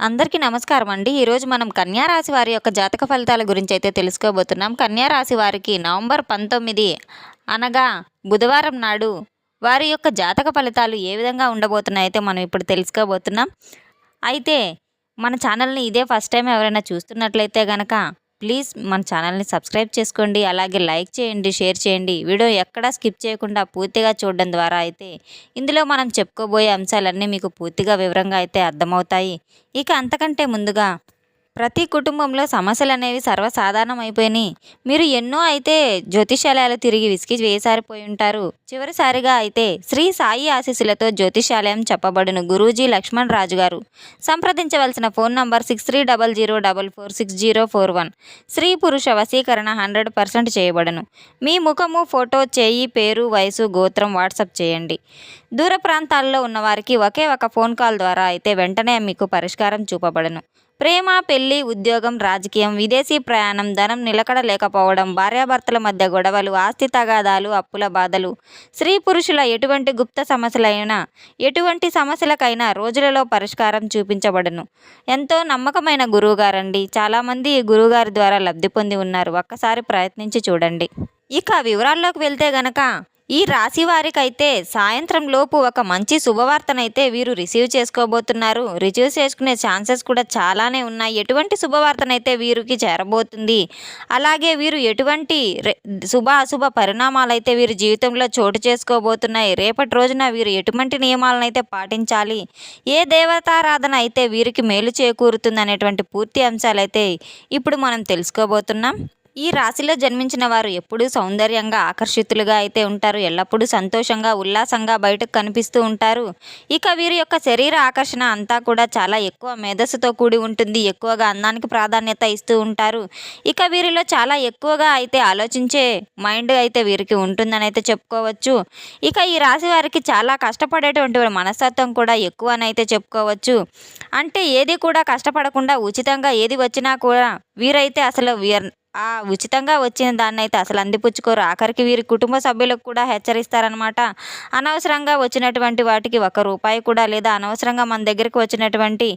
అందరికీ నమస్కారం అండి. ఈరోజు మనం కన్యా రాశి వారి యొక్క జాతక ఫలితాల గురించి అయితే తెలుసుకోబోతున్నాం. కన్యా రాశి వారికి నవంబర్ 19 అనగా బుధవారం నాడు వారి యొక్క జాతక ఫలితాలు ఏ విధంగా ఉండబోతున్నాయో అయితే మనం ఇప్పుడు తెలుసుకోబోతున్నాం. అయితే మన ఛానల్ని ఇదే ఫస్ట్ టైం ఎవరైనా చూస్తున్నట్లయితే గనక ప్లీజ్ మన ఛానల్ని సబ్స్క్రైబ్ చేసుకోండి. అలాగే లైక్ చేయండి, షేర్ చేయండి. వీడియో ఎక్కడా స్కిప్ చేయకుండా పూర్తిగా చూడడం ద్వారా అయితే ఇందులో మనం చెప్పుకోబోయే అంశాలన్నీ మీకు పూర్తిగా వివరంగా అయితే అర్థమవుతాయి. ఇక అంతకంటే ముందుగా ప్రతి కుటుంబంలో సమస్యలు అనేవి సర్వసాధారణం అయిపోయినాయి. మీరు ఎన్నో అయితే జ్యోతిషాలయాలు తిరిగి విసిగి వేసారిపోయి ఉంటారు. చివరిసారిగా అయితే శ్రీ సాయి ఆశీస్సులతో జ్యోతిషాలయం చెప్పబడును గురూజీ లక్ష్మణ్ రాజు గారు. సంప్రదించవలసిన ఫోన్ నంబర్ 6300446041. స్త్రీ పురుష వశీకరణ 100% చేయబడను. మీ ముఖము, ఫోటో, చేయి, పేరు, వయసు, గోత్రం వాట్సాప్ చేయండి. దూర ప్రాంతాల్లో ఉన్నవారికి ఒకే ఒక ఫోన్ కాల్ ద్వారా అయితే వెంటనే మీకు పరిష్కారం చూపబడను. ప్రేమ, పెళ్లి, ఉద్యోగం, రాజకీయం, విదేశీ ప్రయాణం, ధనం నిలకడ లేకపోవడం, భార్యాభర్తల మధ్య గొడవలు, ఆస్తి తగాదాలు, అప్పుల బాధలు, స్త్రీ పురుషుల ఎటువంటి గుప్త సమస్యలైనా ఎటువంటి సమస్యలకైనా రోజులలో పరిష్కారం చూపించబడను. ఎంతో నమ్మకమైన గురువుగారండి. చాలామంది ఈ గురువుగారి ద్వారా లబ్ధి పొంది ఉన్నారు. ఒక్కసారి ప్రయత్నించి చూడండి. ఇక వివరాల్లోకి వెళ్తే గనక ఈ రాశి వారికైతే సాయంత్రం లోపు ఒక మంచి శుభవార్తనైతే వీరు రిసీవ్ చేసుకోబోతున్నారు. రిసీవ్ చేసుకునే ఛాన్సెస్ కూడా చాలానే ఉన్నాయి. ఎటువంటి శుభవార్తనైతే వీరికి చేరబోతుంది, అలాగే వీరు ఎటువంటి అశుభ పరిణామాలైతే వీరి జీవితంలో చోటు చేసుకోబోతున్నాయి, రేపటి రోజున వీరు ఎటువంటి నియమాలను అయితే పాటించాలి, ఏ దేవతారాధన అయితే వీరికి మేలు చేకూరుతుంది అనేటువంటి పూర్తి అంశాలైతే ఇప్పుడు మనం తెలుసుకోబోతున్నాం. ఈ రాశిలో జన్మించిన వారు ఎప్పుడూ సౌందర్యంగా ఆకర్షితులుగా అయితే ఉంటారు. ఎల్లప్పుడూ సంతోషంగా, ఉల్లాసంగా బయటకు కనిపిస్తూ ఉంటారు. ఇక వీరి యొక్క శరీర ఆకర్షణ అంతా కూడా చాలా ఎక్కువ మేధస్సుతో కూడి ఉంటుంది. ఎక్కువగా అందానికి ప్రాధాన్యత ఇస్తూ ఉంటారు. ఇక వీరిలో చాలా ఎక్కువగా అయితే ఆలోచించే మైండ్ అయితే వీరికి ఉంటుందని అయితే చెప్పుకోవచ్చు. ఇక ఈ రాశి వారికి చాలా కష్టపడేటువంటి మనస్తత్వం కూడా ఎక్కువనైతే చెప్పుకోవచ్చు. అంటే ఏది కూడా కష్టపడకుండా ఉచితంగా ఏది వచ్చినా కూడా వీరైతే అసలు ఉచితంగా వచ్చిన దాన్ని అయితే అసలు అందిపుచ్చుకోరు. ఆఖరికి వీరి కుటుంబ సభ్యులకు కూడా హెచ్చరిస్తారనమాట. అనవసరంగా వచ్చినటువంటి వాటికి ₹1 కూడా లేదా అనవసరంగా మన దగ్గరికి వచ్చినటువంటి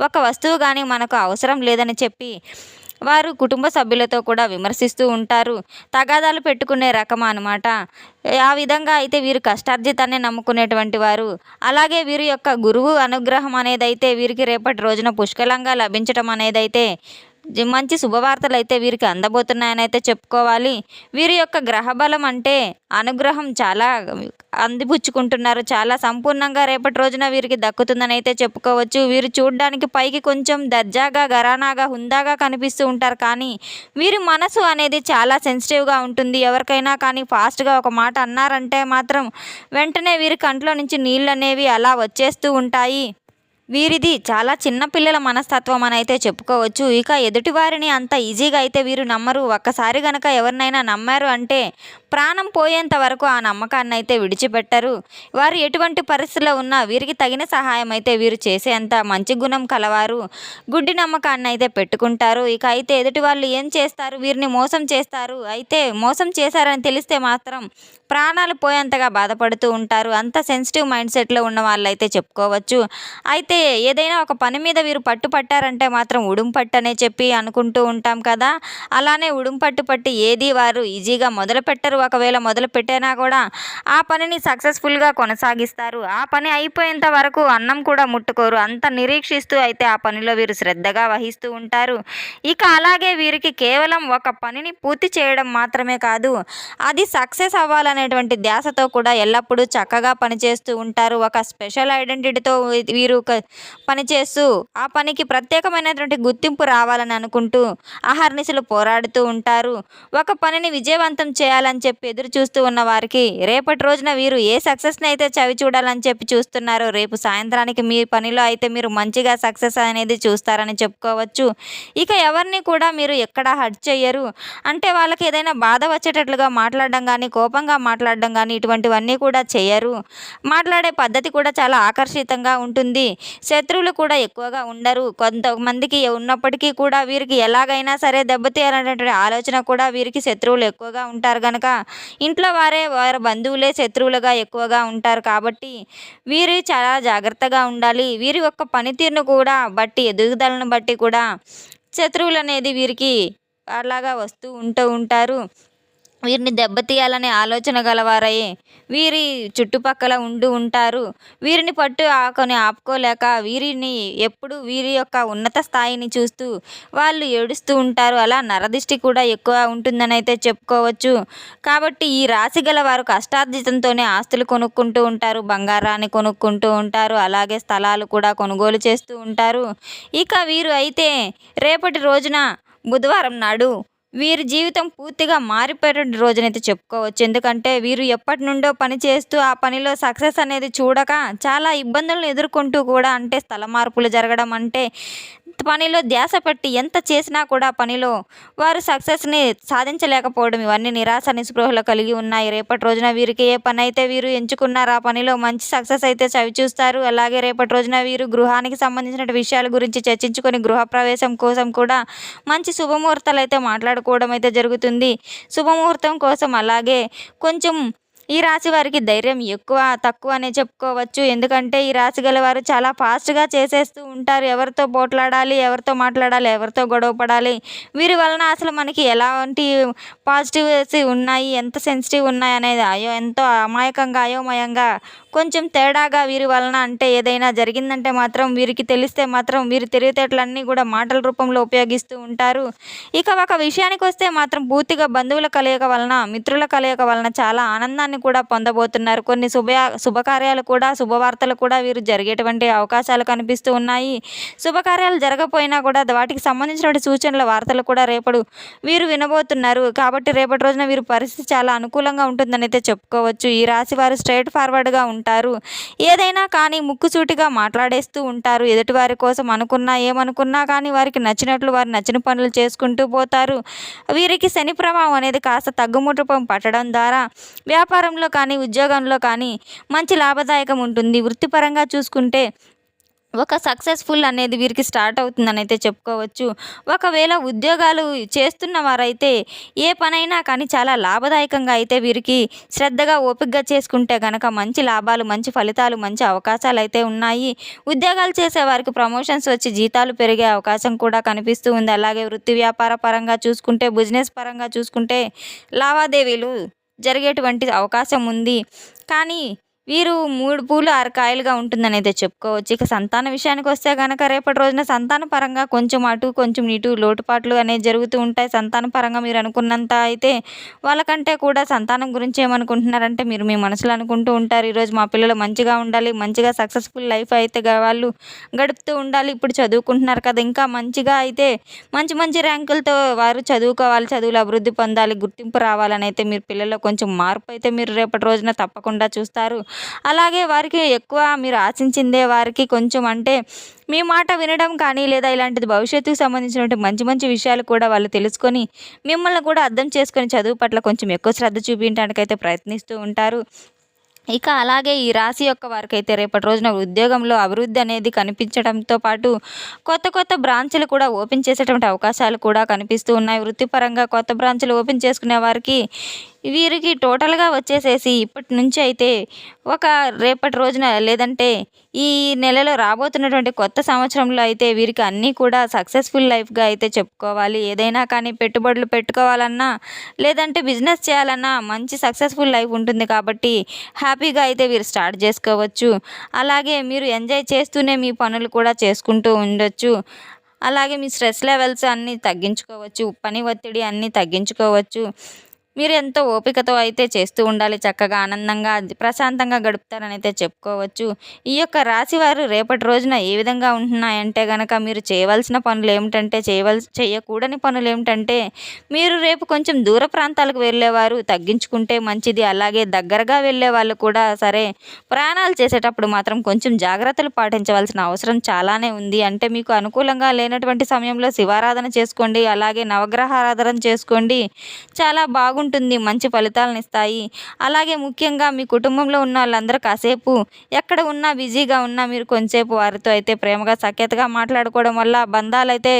ఒక వస్తువు కానీ మనకు అవసరం లేదని చెప్పి వారు కుటుంబ సభ్యులతో కూడా విమర్శిస్తూ ఉంటారు. తగాదాలు పెట్టుకునే రకం అనమాట. ఆ విధంగా అయితే వీరు కష్టార్జితాన్ని నమ్ముకునేటువంటి వారు. అలాగే వీరి యొక్క గురువు అనుగ్రహం అనేదైతే వీరికి రేపటి రోజున పుష్కలంగా లభించడం అనేదైతే మంచి శుభవార్తలు అయితే వీరికి అందబోతున్నాయని అయితే చెప్పుకోవాలి. వీరి యొక్క గ్రహబలం అంటే అనుగ్రహం చాలా అందిపుచ్చుకుంటున్నారు. చాలా సంపూర్ణంగా రేపటి రోజున వీరికి దక్కుతుందని అయితే చెప్పుకోవచ్చు. వీరు చూడడానికి పైకి కొంచెం దర్జాగా, ఘరానాగా, హుందాగా కనిపిస్తూ ఉంటారు. కానీ వీరి మనసు అనేది చాలా సెన్సిటివ్గా ఉంటుంది. ఎవరికైనా కానీ ఫాస్ట్గా ఒక మాట అన్నారంటే మాత్రం వెంటనే వీరి కంట్లో నుంచి నీళ్ళు అనేవి అలా వచ్చేస్తూ ఉంటాయి. వీరిది చాలా చిన్న పిల్లల మనస్తత్వం అని అయితే చెప్పుకోవచ్చు. ఇక ఎదుటివారిని అంత ఈజీగా అయితే వీరు నమ్మరు. ఒక్కసారి గనక ఎవరినైనా నమ్మారు అంటే ప్రాణం పోయేంత వరకు ఆ నమ్మకాన్ని అయితే విడిచిపెట్టరు. వారు ఎటువంటి పరిస్థితిలో ఉన్నా వీరికి తగిన సహాయం అయితే వీరు చేసేంత మంచి గుణం కలవారు. గుడ్డి నమ్మకాన్ని అయితే పెట్టుకుంటారు. ఇక అయితే ఎదుటి వాళ్ళు ఏం చేస్తారు, వీరిని మోసం చేస్తారు. అయితే మోసం చేశారని తెలిస్తే మాత్రం ప్రాణాలు పోయేంతగా బాధపడుతూ ఉంటారు. అంత సెన్సిటివ్ మైండ్ సెట్లో ఉన్న వాళ్ళు అయితే చెప్పుకోవచ్చు. అయితే ఏదైనా ఒక పని మీద వీరు పట్టారంటే మాత్రం ఉడుం పట్టు అనే చెప్పి అనుకుంటూ ఉంటాం కదా. అలానే ఉడుం పట్టి ఏది వారు ఈజీగా మొదలు పెట్టరు. ఒకవేళ మొదలు పెట్టినా కూడా ఆ పనిని సక్సెస్ఫుల్గా కొనసాగిస్తారు. ఆ పని అయిపోయేంత వరకు అన్నం కూడా ముట్టుకోరు. అంత నిరీక్షిస్తూ అయితే ఆ పనిలో వీరు శ్రద్ధగా వహిస్తూ ఉంటారు. ఇక అలాగే వీరికి కేవలం ఒక పనిని పూర్తి చేయడం మాత్రమే కాదు, అది సక్సెస్ అవ్వాలనేటువంటి ధ్యాసతో కూడా ఎల్లప్పుడూ చక్కగా పనిచేస్తూ ఉంటారు. ఒక స్పెషల్ ఐడెంటిటీతో వీరు పనిచేస్తూ ఆ పనికి ప్రత్యేకమైనటువంటి గుర్తింపు రావాలని అనుకుంటూ అహర్నిశలు పోరాడుతూ ఉంటారు. ఒక పనిని విజయవంతం చేయాలని చెప్పి ఎదురు చూస్తూ ఉన్న వారికి రేపటి రోజున వీరు ఏ సక్సెస్ని అయితే చవి చూడాలని చెప్పి చూస్తున్నారో రేపు సాయంత్రానికి మీ పనిలో అయితే మీరు మంచిగా సక్సెస్ అనేది చూస్తారని చెప్పుకోవచ్చు. ఇక ఎవరిని కూడా మీరు ఎక్కడా హర్ట్ చేయరు. అంటే వాళ్ళకి ఏదైనా బాధ వచ్చేటట్లుగా మాట్లాడడం కానీ, కోపంగా మాట్లాడడం కానీ ఇటువంటివన్నీ కూడా చేయరు. మాట్లాడే పద్ధతి కూడా చాలా ఆకర్షితంగా ఉంటుంది. శత్రువులు కూడా ఎక్కువగా ఉండరు. కొంతమందికి ఉన్నప్పటికీ కూడా వీరికి ఎలాగైనా సరే దెబ్బతీయాలనేటువంటి ఆలోచన కూడా వీరికి శత్రువులు ఎక్కువగా ఉంటారు గనక ఇంట్లో వారి బంధువులే శత్రువులుగా ఎక్కువగా ఉంటారు కాబట్టి వీరు చాలా జాగ్రత్తగా ఉండాలి. వీరి యొక్క పనితీరును కూడా బట్టి ఎదుగుదలను బట్టి కూడా శత్రువులనేది వీరికి అలాగా ఉంటూ ఉంటారు. వీరిని దెబ్బతీయాలనే ఆలోచన గలవారై వీరి చుట్టుపక్కల ఉంటారు. వీరిని ఆపుకోలేక వీరిని ఎప్పుడు వీరి యొక్క ఉన్నత స్థాయిని చూస్తూ వాళ్ళు ఏడుస్తూ ఉంటారు. అలా నరదిష్టి కూడా ఎక్కువ ఉంటుందని అయితే చెప్పుకోవచ్చు. కాబట్టి ఈ రాశి గల వారు కష్టార్జితంతోనే ఆస్తులు కొనుక్కుంటూ ఉంటారు, బంగారాన్ని కొనుక్కుంటూ ఉంటారు, అలాగే స్థలాలు కూడా కొనుగోలు చేస్తూ ఉంటారు. ఇక వీరు అయితే రేపటి రోజున బుధవారం నాడు వీరి జీవితం పూర్తిగా మారిపోయేటువంటి రోజునైతే చెప్పుకోవచ్చు. ఎందుకంటే వీరు ఎప్పటి నుండో పని చేస్తూ ఆ పనిలో సక్సెస్ అనేది చూడక చాలా ఇబ్బందులను ఎదుర్కొంటూ కూడా అంటే స్థల మార్పులు జరగడం అంటే పనిలో ధ్యాస పెట్టి ఎంత చేసినా కూడా పనిలో వారు సక్సెస్ని సాధించలేకపోవడం ఇవన్నీ నిరాశ నిస్పృహలు కలిగి ఉన్నాయి. రేపటి రోజున వీరికి ఏ పని అయితే వీరు ఎంచుకున్నారో ఆ పనిలో మంచి సక్సెస్ అయితే చవిచూస్తారు. అలాగే రేపటి రోజున వీరు గృహానికి సంబంధించిన విషయాల గురించి చర్చించుకొని గృహప్రవేశం కోసం కూడా మంచి శుభముహూర్తాలు అయితే మాట్లాడుకోవడం అయితే జరుగుతుంది. శుభముహూర్తం కోసం అలాగే కొంచెం ఈ రాశి వారికి ధైర్యం తక్కువ అనే చెప్పుకోవచ్చు. ఎందుకంటే ఈ రాశి గల వారు చాలా ఫాస్ట్గా చేసేస్తూ ఉంటారు. ఎవరితో పోట్లాడాలి, ఎవరితో మాట్లాడాలి, ఎవరితో గొడవ పడాలి, వీరి వలన అసలు మనకి ఎలాంటి పాజిటివ్స్ ఉన్నాయి, ఎంత సెన్సిటివ్ ఉన్నాయి అనేది ఎంతో అయోమయంగా కొంచెం తేడాగా వీరి వలన అంటే ఏదైనా జరిగిందంటే మాత్రం వీరికి తెలిస్తే మాత్రం వీరి తెలివితేటలన్నీ కూడా మాటల రూపంలో ఉపయోగిస్తూ ఉంటారు. ఇక ఒక విషయానికి వస్తే మాత్రం పూర్తిగా బంధువుల కలయిక వలన, మిత్రుల కలయిక వలన చాలా ఆనందాన్ని కూడా పొందబోతున్నారు. కొన్ని శుభకార్యాలు కూడా, శుభవార్తలు కూడా వీరు జరిగేటువంటి అవకాశాలు కనిపిస్తూ ఉన్నాయి. శుభకార్యాలు జరగపోయినా కూడా వాటికి సంబంధించినటువంటి సూచనల వార్తలు కూడా వీరు వినబోతున్నారు. కాబట్టి రేపటి రోజున వీరి పరిస్థితి చాలా అనుకూలంగా ఉంటుందని అయితే చెప్పుకోవచ్చు. ఈ రాశి వారు స్ట్రైట్ ఫార్వర్డ్గా ఉంటారు. ఏదైనా కానీ ముక్కుసూటిగా మాట్లాడేస్తూ ఉంటారు. ఎదుటివారి కోసం ఏమనుకున్నా కానీ వారికి నచ్చినట్లు వారు నచ్చిన పనులు చేసుకుంటూ పోతారు. వీరికి శని ప్రభావం అనేది కాస్త తగ్గుముట్టు పట్టడం ద్వారా వ్యాపారంలో కానీ, ఉద్యోగంలో కానీ మంచి లాభదాయకం ఉంటుంది. వృత్తిపరంగా చూసుకుంటే ఒక సక్సెస్ఫుల్ అనేది వీరికి స్టార్ట్ అవుతుందని అయితే చెప్పుకోవచ్చు. ఒకవేళ ఉద్యోగాలు చేస్తున్న వారైతే ఏ పనైనా కానీ చాలా లాభదాయకంగా అయితే వీరికి శ్రద్ధగా ఓపికగా చేసుకుంటే కనుక మంచి లాభాలు, మంచి ఫలితాలు, మంచి అవకాశాలు అయితే ఉన్నాయి. ఉద్యోగాలు చేసే వారికి ప్రమోషన్స్ వచ్చి జీతాలు పెరిగే అవకాశం కూడా కనిపిస్తూ ఉంది. అలాగే వృత్తి వ్యాపార పరంగా చూసుకుంటే, బిజినెస్ పరంగా చూసుకుంటే లావాదేవీలు జరిగేటువంటి అవకాశం ఉంది. కానీ వీరు 3 పూలు 6 కాయలుగా ఉంటుందని అయితే చెప్పుకోవచ్చు. ఇక సంతాన విషయానికి వస్తే కనుక రేపటి రోజున సంతాన పరంగా కొంచెం అటు కొంచెం ఇటు లోటుపాట్లు అనేవి జరుగుతూ ఉంటాయి. సంతాన పరంగా మీరు అనుకున్నంత అయితే వాళ్ళకంటే కూడా సంతానం గురించి ఏమనుకుంటున్నారంటే మీరు మీ మనసులో అనుకుంటూ ఉంటారు. ఈరోజు మా పిల్లలు మంచిగా ఉండాలి, మంచిగా సక్సెస్ఫుల్ లైఫ్ అయితే వాళ్ళు గడుపుతూ ఉండాలి. ఇప్పుడు చదువుకుంటున్నారు కదా, ఇంకా మంచిగా అయితే మంచి మంచి ర్యాంకులతో వారు చదువుకోవాలి, చదువులు అభివృద్ధి పొందాలి, గుర్తింపు రావాలని అయితే మీరు పిల్లల్లో కొంచెం మార్పు అయితే మీరు రేపటి రోజున తప్పకుండా చూస్తారు. అలాగే వారికి ఎక్కువ మీరు ఆశించిందే వారికి కొంచెం అంటే మీ మాట వినడం కానీ లేదా ఇలాంటిది భవిష్యత్తుకు సంబంధించినటువంటి మంచి మంచి విషయాలు కూడా వాళ్ళు తెలుసుకొని మిమ్మల్ని కూడా అర్థం చేసుకొని చదువు పట్ల కొంచెం ఎక్కువ శ్రద్ధ చూపించడానికైతే ప్రయత్నిస్తూ ఉంటారు. ఇక అలాగే ఈ రాశి యొక్క వారికైతే రేపటి రోజున ఉద్యోగంలో అభివృద్ధి అనేది కనిపించడంతో పాటు కొత్త కొత్త బ్రాంచ్లు కూడా ఓపెన్ చేసేటువంటి అవకాశాలు కూడా కనిపిస్తూ ఉన్నాయి. వృత్తిపరంగా కొత్త బ్రాంచ్లు ఓపెన్ చేసుకునే వారికి వీరికి టోటల్గా వచ్చేసేసి ఇప్పటి నుంచి అయితే రేపటి రోజున లేదంటే ఈ నెలలో రాబోతున్నటువంటి కొత్త సంవత్సరంలో అయితే వీరికి అన్నీ కూడా సక్సెస్ఫుల్ లైఫ్గా అయితే చెప్పుకోవాలి. ఏదైనా కానీ పెట్టుబడులు పెట్టుకోవాలన్నా లేదంటే బిజినెస్ చేయాలన్నా మంచి సక్సెస్ఫుల్ లైఫ్ ఉంటుంది. కాబట్టి హ్యాపీగా అయితే వీరు స్టార్ట్ చేసుకోవచ్చు. అలాగే మీరు ఎంజాయ్ చేస్తూనే మీ పనులు కూడా చేసుకుంటూ ఉండొచ్చు. అలాగే మీ స్ట్రెస్ లెవెల్స్ అన్నీ తగ్గించుకోవచ్చు, పని ఒత్తిడి అన్నీ తగ్గించుకోవచ్చు. మీరు ఎంతో ఓపికతో అయితే చేస్తూ ఉండాలి. చక్కగా ఆనందంగా ప్రశాంతంగా గడుపుతారని అయితే చెప్పుకోవచ్చు. ఈ యొక్క రాశివారు రేపటి రోజున ఏ విధంగా ఉంటున్నాయంటే కనుక మీరు చేయవలసిన పనులు ఏమిటంటే చేయకూడని పనులు ఏమిటంటే మీరు రేపు కొంచెం దూర ప్రాంతాలకు వెళ్ళేవారు తగ్గించుకుంటే మంచిది. అలాగే దగ్గరగా వెళ్ళే వాళ్ళు కూడా సరే ప్రయాణాలు చేసేటప్పుడు మాత్రం కొంచెం జాగ్రత్తలు పాటించవలసిన అవసరం చాలానే ఉంది. అంటే మీకు అనుకూలంగా లేనటువంటి సమయంలో శివారాధన చేసుకోండి, అలాగే నవగ్రహ ఆరాధన చేసుకోండి, చాలా బాగుంటుంది. ఉంటుంది, మంచి ఫలితాలను ఇస్తాయి. అలాగే ముఖ్యంగా మీ కుటుంబంలో ఉన్న వాళ్ళందరూ కాసేపు ఎక్కడ ఉన్నా బిజీగా ఉన్నా మీరు కొంచెంసేపు వారితో అయితే ప్రేమగా సఖ్యతగా మాట్లాడుకోవడం వల్ల బంధాలైతే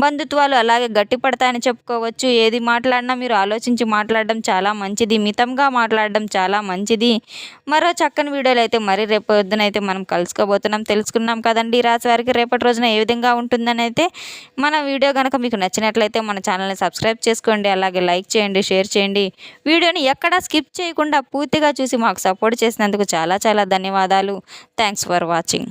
బంధుత్వాలు అలాగే గట్టిపడతాయని చెప్పుకోవచ్చు. ఏది మాట్లాడినా మీరు ఆలోచించి మాట్లాడడం చాలా మంచిది. మితంగా మాట్లాడడం చాలా మంచిది. మరో చక్కని వీడియోలో అయితే మరి రేపు పొద్దునైతే మనం కలుసుకోబోతున్నాం. తెలుసుకున్నాం కదండి ఈ రాశి వారికి రేపటి రోజున ఏ విధంగా ఉంటుందని అయితే. మన వీడియో కనుక మీకు నచ్చినట్లయితే మన ఛానల్ని సబ్స్క్రైబ్ చేసుకోండి. అలాగే లైక్ చేయండి, షేర్ చేయండి. వీడియోని ఎక్కడా స్కిప్ చేయకుండా పూర్తిగా చూసి మాకు సపోర్ట్ చేసినందుకు చాలా చాలా ధన్యవాదాలు. Thanks for watching.